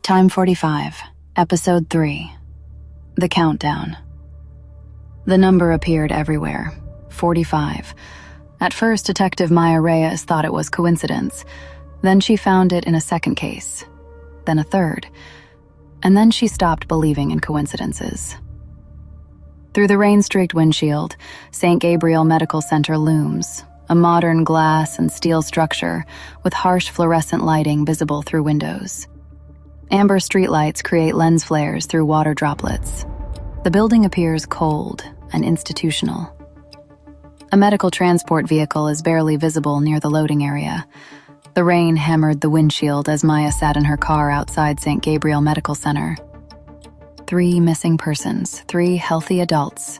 TIME45, Episode 3. The Countdown. The number appeared everywhere, 45. At first, Detective Maya Reyes thought it was coincidence. Then she found it in a second case, then a third, and then she stopped believing in coincidences. Through the rain-streaked windshield, St. Gabriel Medical Center looms, a modern glass and steel structure with harsh fluorescent lighting visible through windows. Amber streetlights create lens flares through water droplets. The building appears cold and institutional. A medical transport vehicle is barely visible near the loading area. The rain hammered the windshield as Maya sat in her car outside St. Gabriel Medical Center. 3 missing persons, 3 healthy adults,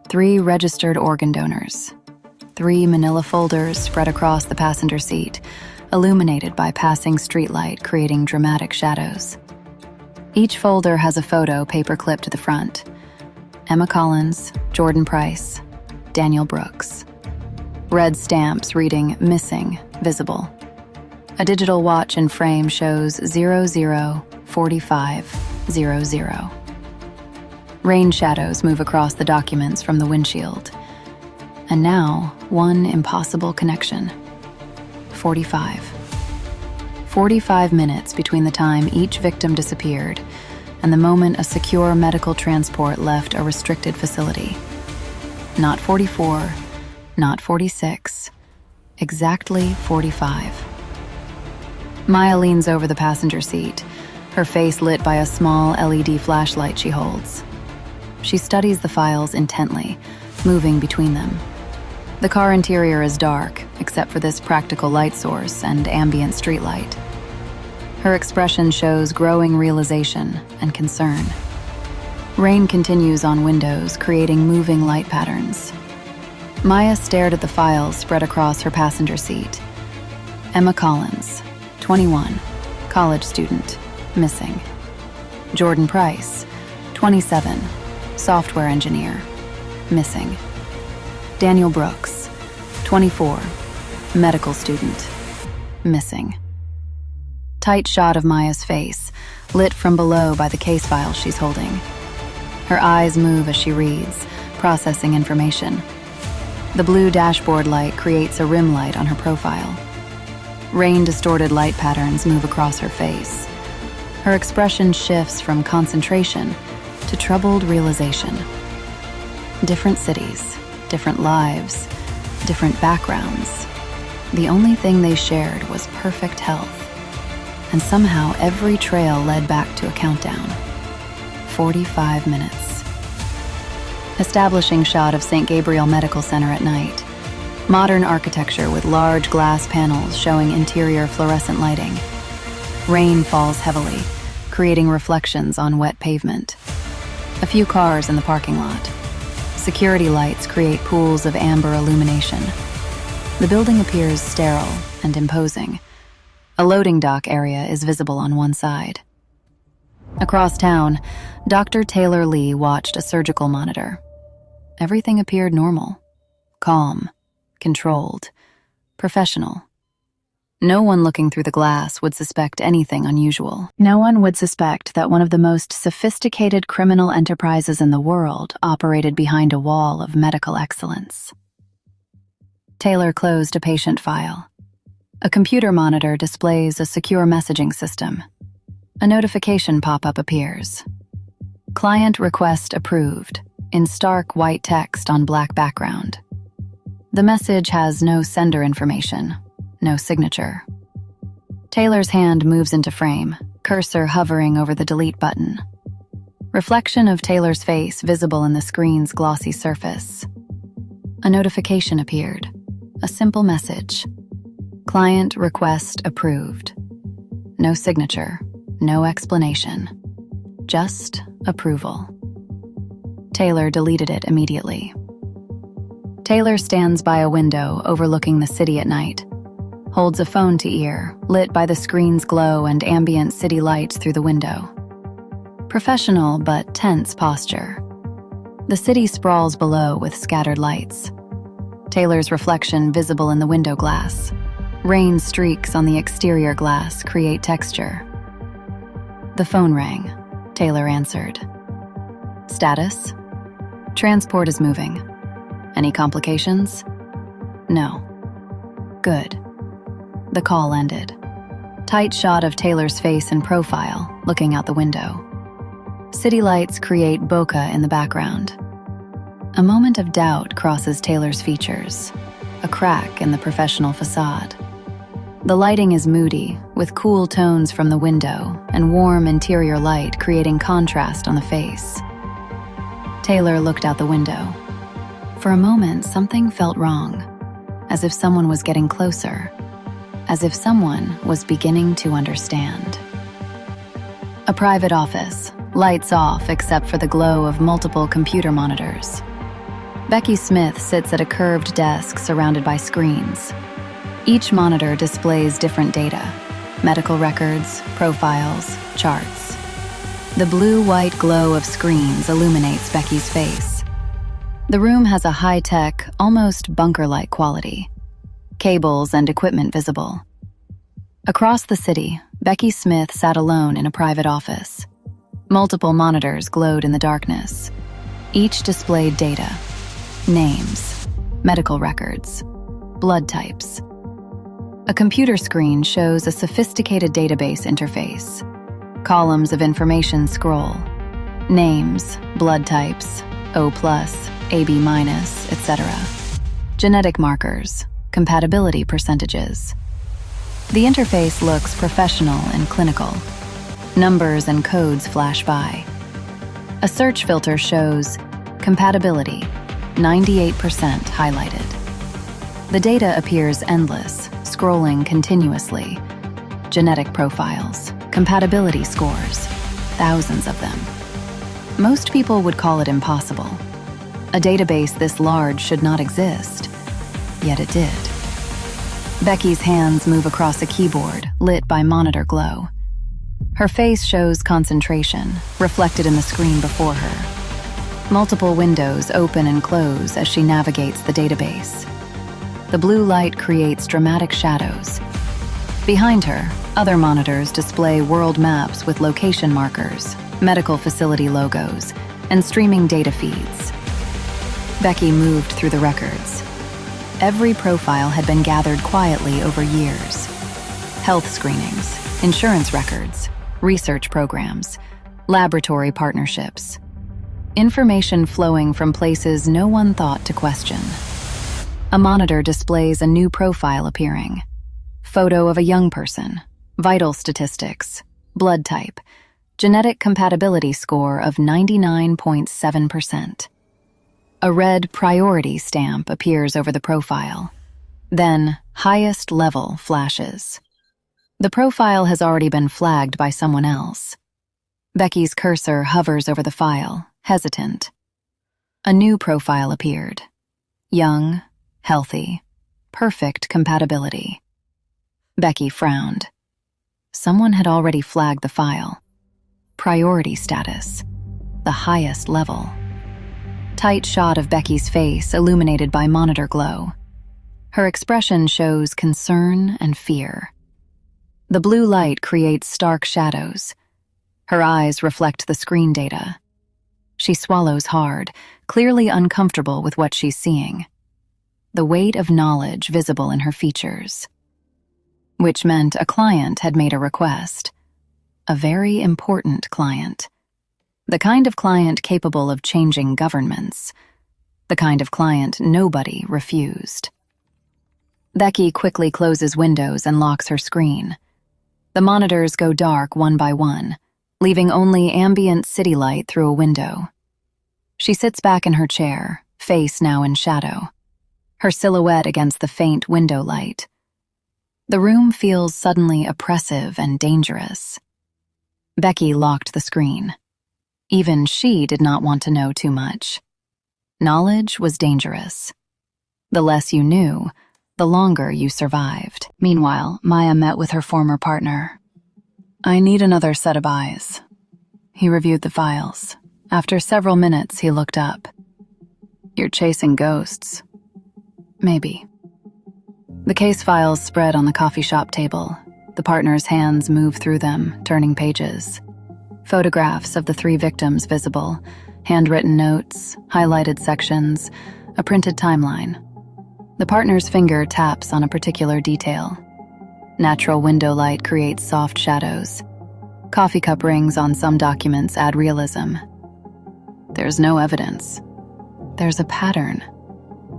3 registered organ donors, 3 manila folders spread across the passenger seat, illuminated by passing streetlight, creating dramatic shadows. Each folder has a photo paper-clipped to the front. Emma Collins, Jordan Price, Daniel Brooks. Red stamps reading "Missing" visible. A digital watch in frame shows 004500. Rain shadows move across the documents from the windshield. And now, one impossible connection. 45. 45 minutes between the time each victim disappeared and the moment a secure medical transport left a restricted facility. Not 44, not 46, exactly 45. Maya leans over the passenger seat, her face lit by a small LED flashlight she holds. She studies the files intently, moving between them. The car interior is dark, except for this practical light source and ambient streetlight. Her expression shows growing realization and concern. Rain continues on windows, creating moving light patterns. Maya stared at the files spread across her passenger seat. Emma Collins, 21, college student, missing. Jordan Price, 27, software engineer, missing. Daniel Brooks, 24, medical student, missing. Tight shot of Maya's face, lit from below by the case file she's holding. Her eyes move as she reads, processing information. The blue dashboard light creates a rim light on her profile. Rain-distorted light patterns move across her face. Her expression shifts from concentration to troubled realization. Different cities, different lives, different backgrounds. The only thing they shared was perfect health. And somehow every trail led back to a countdown. 45 minutes. Establishing shot of St. Gabriel Medical Center at night. Modern architecture with large glass panels showing interior fluorescent lighting. Rain falls heavily, creating reflections on wet pavement. A few cars in the parking lot. Security lights create pools of amber illumination. The building appears sterile and imposing. A loading dock area is visible on one side. Across town, Dr. Taylor Lee watched a surgical monitor. Everything appeared normal, calm, controlled, professional. No one looking through the glass would suspect anything unusual. No one would suspect that one of the most sophisticated criminal enterprises in the world operated behind a wall of medical excellence. Taylor closed a patient file. A computer monitor displays a secure messaging system. A notification pop-up appears. Client request approved, in stark white text on black background. The message has no sender information, no signature. Taylor's hand moves into frame, cursor hovering over the delete button. Reflection of Taylor's face visible in the screen's glossy surface. A notification appeared, a simple message. Client request approved. No signature, no explanation. Just approval. Taylor deleted it immediately. Taylor stands by a window overlooking the city at night. Holds a phone to ear, lit by the screen's glow and ambient city lights through the window. Professional but tense posture. The city sprawls below with scattered lights. Taylor's reflection visible in the window glass. Rain streaks on the exterior glass create texture. The phone rang. Taylor answered. Status? Transport is moving. Any complications? No. Good. The call ended. Tight shot of Taylor's face and profile, looking out the window. City lights create bokeh in the background. A moment of doubt crosses Taylor's features, a crack in the professional facade. The lighting is moody, with cool tones from the window and warm interior light creating contrast on the face. Taylor looked out the window. For a moment, something felt wrong, as if someone was getting closer, as if someone was beginning to understand. A private office, lights off except for the glow of multiple computer monitors. Becky Smith sits at a curved desk surrounded by screens. Each monitor displays different data: medical records, profiles, charts. The blue-white glow of screens illuminates Becky's face. The room has a high-tech, almost bunker-like quality. Cables and equipment visible. Across the city, Becky Smith sat alone in a private office. Multiple monitors glowed in the darkness. Each displayed data: names, medical records, blood types. A computer screen shows a sophisticated database interface. Columns of information scroll. Names, blood types, O+, AB-, etc. Genetic markers, compatibility percentages. The interface looks professional and clinical. Numbers and codes flash by. A search filter shows compatibility, 98% highlighted. The data appears endless, scrolling continuously. Genetic profiles, compatibility scores, thousands of them. Most people would call it impossible. A database this large should not exist, yet it did. Becky's hands move across a keyboard, lit by monitor glow. Her face shows concentration, reflected in the screen before her. Multiple windows open and close as she navigates the database. The blue light creates dramatic shadows. Behind her, other monitors display world maps with location markers, medical facility logos, and streaming data feeds. Becky moved through the records. Every profile had been gathered quietly over years. Health screenings, insurance records, research programs, laboratory partnerships. Information flowing from places no one thought to question. A monitor displays a new profile appearing. Photo of a young person, vital statistics, blood type, genetic compatibility score of 99.7%. A red priority stamp appears over the profile. Then, highest level flashes. The profile has already been flagged by someone else. Becky's cursor hovers over the file, hesitant. A new profile appeared. Young, healthy, perfect compatibility. Becky frowned. Someone had already flagged the file. Priority status, the highest level. Tight shot of Becky's face illuminated by monitor glow. Her expression shows concern and fear. The blue light creates stark shadows. Her eyes reflect the screen data. She swallows hard, clearly uncomfortable with what she's seeing. The weight of knowledge visible in her features. Which meant a client had made a request. A very important client. The kind of client capable of changing governments. The kind of client nobody refused. Becky quickly closes windows and locks her screen. The monitors go dark one by one, leaving only ambient city light through a window. She sits back in her chair, face now in shadow. Her silhouette against the faint window light. The room feels suddenly oppressive and dangerous. Becky locked the screen. Even she did not want to know too much. Knowledge was dangerous. The less you knew, the longer you survived. Meanwhile, Maya met with her former partner. "I need another set of eyes." He reviewed the files. After several minutes, he looked up. "You're chasing ghosts." "Maybe." The case files spread on the coffee shop table. The partner's hands move through them, turning pages. Photographs of the 3 victims visible, handwritten notes, highlighted sections, a printed timeline. The partner's finger taps on a particular detail. Natural window light creates soft shadows. Coffee cup rings on some documents add realism. There's no evidence. There's a pattern.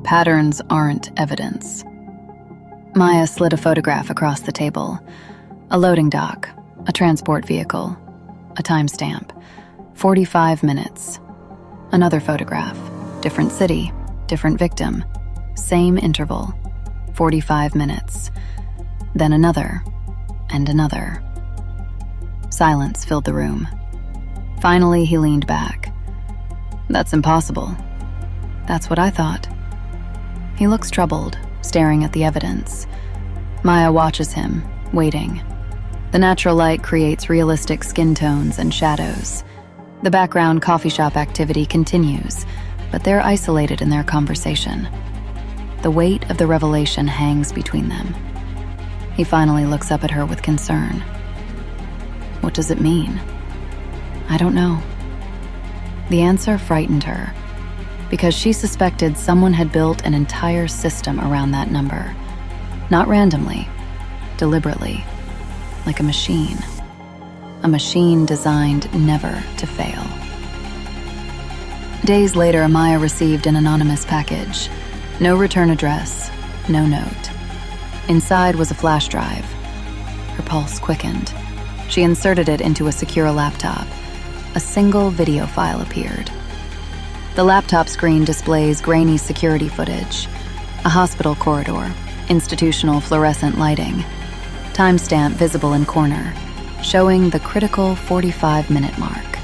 Patterns aren't evidence. Maya slid a photograph across the table. A loading dock, a transport vehicle, a timestamp, 45 minutes. Another photograph, different city, different victim, same interval, 45 minutes. Then another, and another. Silence filled the room. Finally, he leaned back. That's impossible. That's what I thought. He looks troubled, staring at the evidence. Maya watches him, waiting. The natural light creates realistic skin tones and shadows. The background coffee shop activity continues, but they're isolated in their conversation. The weight of the revelation hangs between them. He finally looks up at her with concern. What does it mean? I don't know. The answer frightened her, because she suspected someone had built an entire system around that number. Not randomly, deliberately, like a machine. A machine designed never to fail. Days later, Maya received an anonymous package. No return address, no note. Inside was a flash drive. Her pulse quickened. She inserted it into a secure laptop. A single video file appeared. The laptop screen displays grainy security footage, a hospital corridor, institutional fluorescent lighting, timestamp visible in corner, showing the critical 45-minute mark.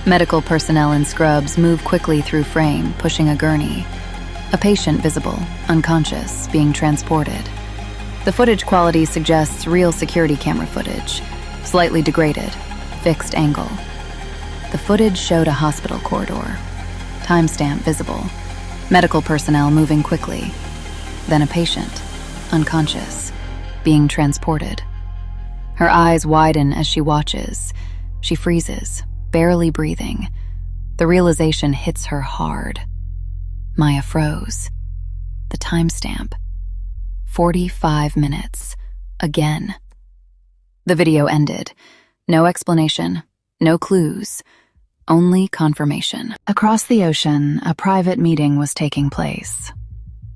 Medical personnel in scrubs move quickly through frame, pushing a gurney. A patient visible, unconscious, being transported. The footage quality suggests real security camera footage, slightly degraded, fixed angle. The footage showed a hospital corridor. Timestamp visible. Medical personnel moving quickly. Then a patient, unconscious, being transported. Her eyes widen as she watches. She freezes, barely breathing. The realization hits her hard. Maya froze. The timestamp. 45 minutes. Again. The video ended. No explanation, no clues. Only confirmation. Across the ocean, a private meeting was taking place.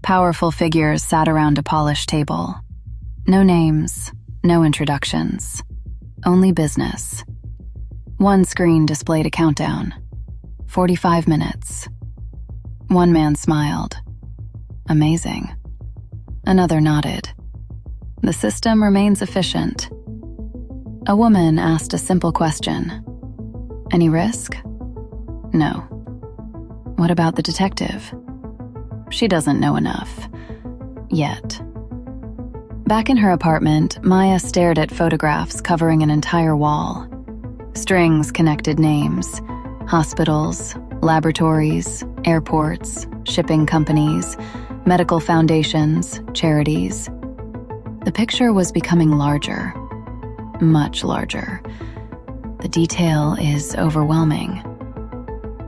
Powerful figures sat around a polished table. No names, no introductions. Only business. One screen displayed a countdown. 45 minutes. One man smiled. Amazing. Another nodded. The system remains efficient. A woman asked a simple question. Any risk? No. What about the detective? She doesn't know enough. Yet. Back in her apartment, Maya stared at photographs covering an entire wall. Strings connected names. Hospitals, laboratories, airports, shipping companies, medical foundations, charities. The picture was becoming larger. Much larger. The detail is overwhelming.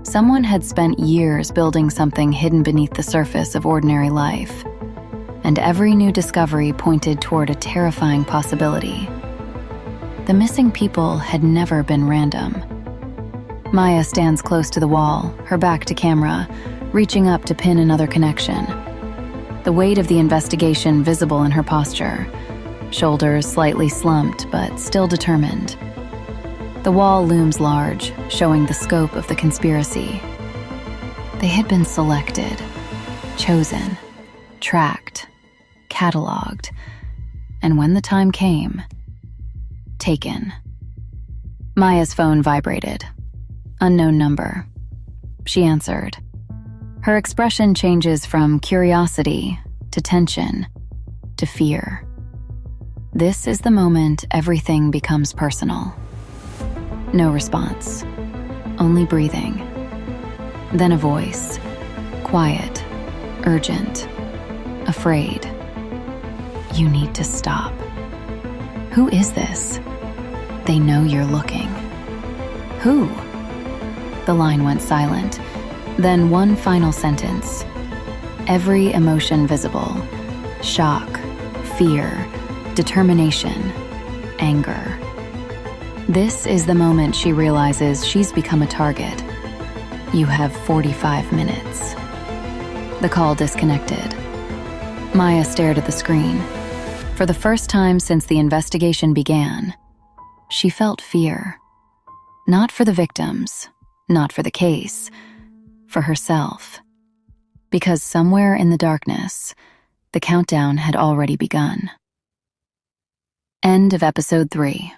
Someone had spent years building something hidden beneath the surface of ordinary life, and every new discovery pointed toward a terrifying possibility. The missing people had never been random. Maya stands close to the wall, her back to camera, reaching up to pin another connection. The weight of the investigation visible in her posture, shoulders slightly slumped but still determined. The wall looms large, showing the scope of the conspiracy. They had been selected, chosen, tracked, cataloged, and when the time came, taken. Maya's phone vibrated. Unknown number. She answered. Her expression changes from curiosity to tension to fear. This is the moment everything becomes personal. No response, only breathing. Then a voice, quiet, urgent, afraid. You need to stop. Who is this? They know you're looking. Who? The line went silent. Then one final sentence. Every emotion visible. Shock, fear, determination, anger. This is the moment she realizes she's become a target. You have 45 minutes. The call disconnected. Maya stared at the screen. For the first time since the investigation began, she felt fear. Not for the victims, not for the case, for herself. Because somewhere in the darkness, the countdown had already begun. End of episode 3.